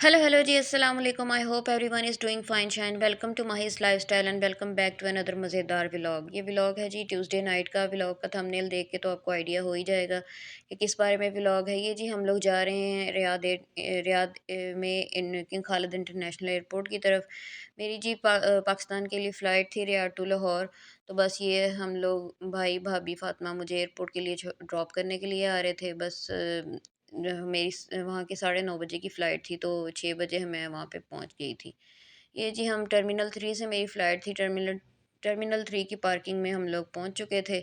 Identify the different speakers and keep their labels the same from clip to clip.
Speaker 1: Hello जी अस्सलाम वालेकुम। I hope everyone is doing fine shine. Welcome to Mahis lifestyle and welcome back to another मज़ेदार vlog. ये vlog है जी ट्यूसडे नाइट का। व्लॉग का थंबनेल देख के तो आपको आइडिया हो ही जाएगा कि किस बारे में व्लॉग है। ये जी हम लोग जा रहे हैं रियाद में इन किंग खालिद इंटरनेशनल एयरपोर्ट की तरफ। मेरी जी पाकिस्तान के लिए फ़्लाइट थी रियाद टू लाहौर। तो बस ये हम लोग भाई भाभी फ़ातिमा मुझे एयरपोर्ट के लिए ड्रॉप करने के लिए आ रहे थे। बस वहाँ की 9:30 बजे की फ़्लाइट थी, तो 6 बजे मैं वहाँ पे पहुँच गई थी। ये जी हम टर्मिनल 3 से मेरी फ़्लाइट थी। टर्मिनल टर्मिनल 3 की पार्किंग में हम लोग पहुँच चुके थे।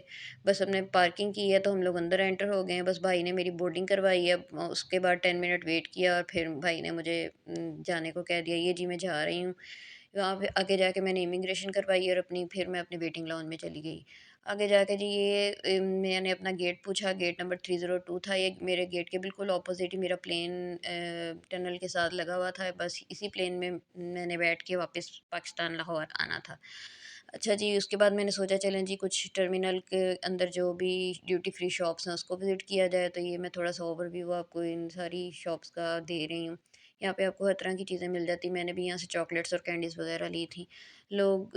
Speaker 1: बस हमने पार्किंग की है तो हम लोग अंदर एंटर हो गए हैं। बस भाई ने मेरी बोर्डिंग करवाई है। उसके बाद 10 मिनट वेट किया और फिर भाई ने मुझे जाने को कह दिया। ये जी मैं जा रही हूँ। वहाँ पे आगे जाके मैंने इमिग्रेशन करवाई और फिर मैं अपने वेटिंग लाउंज में चली गई। आगे जाके जी मैंने अपना गेट पूछा, गेट नंबर 302 था। ये मेरे गेट के बिल्कुल ऑपोज़िट ही मेरा प्लेन टनल के साथ लगा हुआ था। बस इसी प्लेन में मैंने बैठ के वापस पाकिस्तान लाहौर आना था। अच्छा जी, उसके बाद मैंने सोचा चलें जी कुछ टर्मिनल के अंदर जो भी ड्यूटी फ्री शॉप्स हैं उसको विज़िट किया जाए। तो ये मैं थोड़ा-सा ओवरव्यू आपको इन सारी शॉप्स का दे रही हूँ। यहाँ पे आपको हर तरह की चीज़ें मिल जाती। मैंने भी यहाँ से चॉकलेट्स और कैंडीज़ वगैरह ली थी। लोग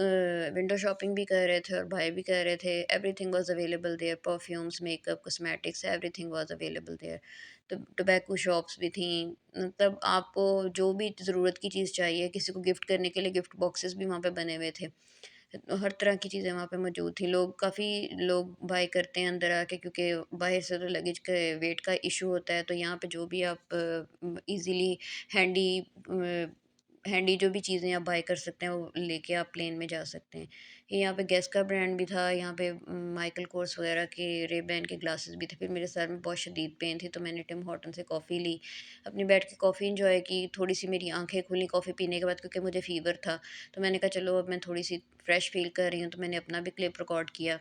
Speaker 1: विंडो शॉपिंग भी कर रहे थे और भाई भी कर रहे थे। Everything was available there. Perfumes, makeup, cosmetics, everything was available there. तो टोबैको शॉप्स भी थी। मतलब आपको जो भी ज़रूरत की चीज़ चाहिए, किसी को गिफ्ट करने के लिए गिफ्ट बॉक्सेस भी वहाँ पे बने हुए थे। हर तरह की चीज़ें वहाँ पे मौजूद थी। काफ़ी लोग बाय करते हैं अंदर आके, क्योंकि बाहर से तो लगेज के वेट का इशू होता है। तो यहाँ पे जो भी आप ईज़िली हैंडी हैंडी जो भी चीज़ें आप बाय कर सकते हैं वो लेके आप प्लेन में जा सकते हैं। यहाँ पे गेस का ब्रांड भी था। यहाँ पे माइकल कोर्स वगैरह के रेबैन के ग्लासेस भी थे। फिर मेरे सर में बहुत शदीद पेन थी तो मैंने टिम हॉर्टन से कॉफ़ी ली। अपनी बैठ के कॉफ़ी एंजॉय की। थोड़ी-सी मेरी आँखें खुली कॉफ़ी पीने के बाद, क्योंकि मुझे फ़ीवर था। तो मैंने कहा चलो अब मैं थोड़ी-सी फ्रेश फ़ील कर रही हूँ, तो मैंने अपना भी क्लिप रिकॉर्ड किया।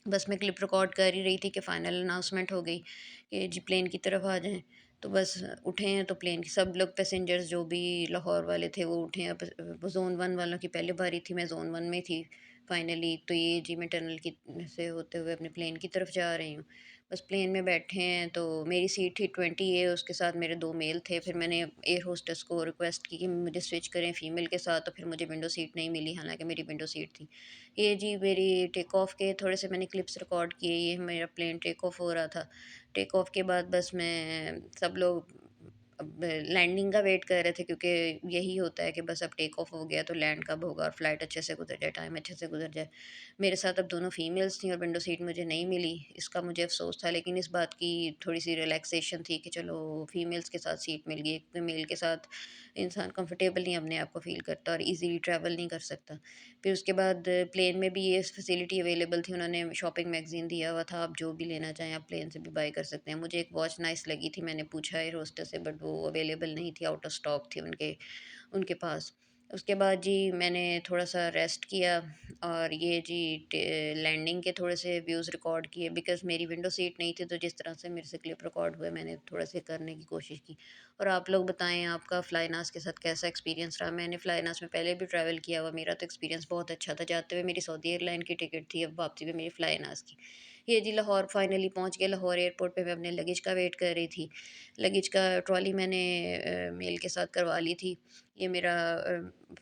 Speaker 1: बस मैं क्लिप रिकॉर्ड कर ही रही थी कि फाइनल अनाउंसमेंट हो गई कि जी प्लेन की तरफ आ जाएँ। तो बस उठे हैं तो प्लेन की सब लोग पैसेंजर्स जो भी लाहौर वाले थे वो उठे हैं। अब ज़ोन 1 वालों की पहली बारी थी, मैं ज़ोन 1 में थी फाइनली। तो ये जी मैं टनल की से होते हुए अपने प्लेन की तरफ जा रही हूँ। बस प्लेन में बैठे हैं तो मेरी सीट थी 20 ए, उसके साथ मेरे 2 मेल थे। फिर मैंने एयर होस्टेस को रिक्वेस्ट की कि मुझे स्विच करें फ़ीमेल के साथ, तो फिर मुझे विंडो सीट नहीं मिली, हालाँकि मेरी विंडो सीट थी। ये जी मेरी टेक ऑफ के थोड़े से मैंने क्लिप्स रिकॉर्ड किए। ये मेरा प्लेन टेक ऑफ हो रहा था। टेक ऑफ के बाद बस मैं सब लोग अब लैंडिंग का वेट कर रहे थे, क्योंकि यही होता है कि बस अब टेक ऑफ हो गया तो लैंड कब होगा और फ्लाइट अच्छे से गुजर जाए, टाइम अच्छे से गुजर जाए। मेरे साथ अब दोनों फीमेल्स थी और विंडो सीट मुझे नहीं मिली। इसका मुझे अफ़सोस था, लेकिन इस बात की थोड़ी-सी रिलैक्सेशन थी कि चलो फीमेल्स के साथ सीट मिल गई। एक मेल के साथ इंसान कंफर्टेबल नहीं अपने आप को फ़ील करता और ईज़िली ट्रैवल नहीं कर सकता। फिर उसके बाद प्लेन में भी ये फैसिलिटी अवेलेबल थी। उन्होंने शॉपिंग मैगज़ीन दिया हुआ था, आप जो भी लेना चाहें आप प्लेन से भी बाय कर सकते हैं। मुझे एक वॉच नाइस लगी थी, मैंने पूछा एयर होस्टेस से, बट वो अवेलेबल नहीं थी, आउट ऑफ स्टॉक थी उनके उनके पास। उसके बाद जी मैंने थोड़ा-सा रेस्ट किया और ये जी लैंडिंग के थोड़े से व्यूज़ रिकॉर्ड किए, बिकॉज़ मेरी विंडो सीट नहीं थी। तो जिस तरह से मेरे से क्लिप रिकॉर्ड हुए मैंने थोड़ा से करने की कोशिश की। और आप लोग बताएँ आपका फ्लाइनास के साथ कैसा एक्सपीरियंस रहा? मैंने फ्लाइनास में पहले भी ट्रैवल किया हुआ, मेरा तो एक्सपीरियंस बहुत अच्छा था। जाते हुए मेरी सऊदी एयरलाइन की टिकट थी, अब वापसी में मेरी फ्लाइनास की। ये जी लाहौर फाइनली पहुँच गए। लाहौर एयरपोर्ट पे मैं अपने लगेज का वेट कर रही थी। लगेज का ट्रॉली मैंने मेल के साथ करवा ली थी। ये मेरा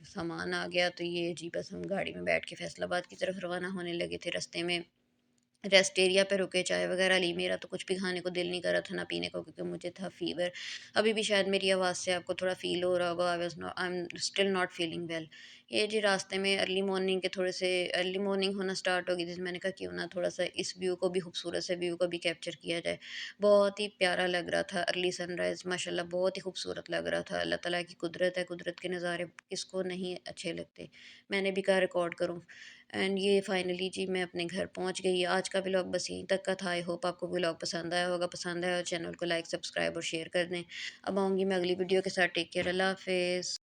Speaker 1: सामान आ गया, तो ये जी बस हम गाड़ी में बैठ के फैसलाबाद की तरफ रवाना होने लगे थे। रास्ते में रेस्ट एरिया पे रुके, चाय वगैरह ली। मेरा तो कुछ भी खाने को दिल नहीं कर रहा था, ना पीने को, क्योंकि मुझे था फ़ीवर। अभी भी शायद मेरी आवाज़ से आपको थोड़ा फ़ील हो रहा होगा, I am still not feeling well. ये जी रास्ते में अर्ली मॉर्निंग के थोड़े से अर्ली मॉर्निंग होना स्टार्ट हो गई थी, तो मैंने कहा क्यों ना थोड़ा-सा इस व्यू को भी, खूबसूरत से व्यू को भी कैप्चर किया जाए। बहुत ही प्यारा लग रहा था अर्ली सनराइज़, माशाल्लाह बहुत ही खूबसूरत लग रहा था। अल्लाह ताला की कुदरत है, कुदरत के नज़ारे किसको नहीं अच्छे लगते। मैंने भी कहा रिकॉर्ड करूँ। एंड ये फाइनली जी मैं अपने घर पहुंच गई। आज का व्लॉग बस यहीं तक का था। आई होप आपको व्लॉग पसंद आया होगा। पसंद आया और चैनल को लाइक सब्सक्राइब और शेयर कर दें। अब आऊँगी मैं अगली वीडियो के साथ। टेक केयर, अल्लाह हाफिज़।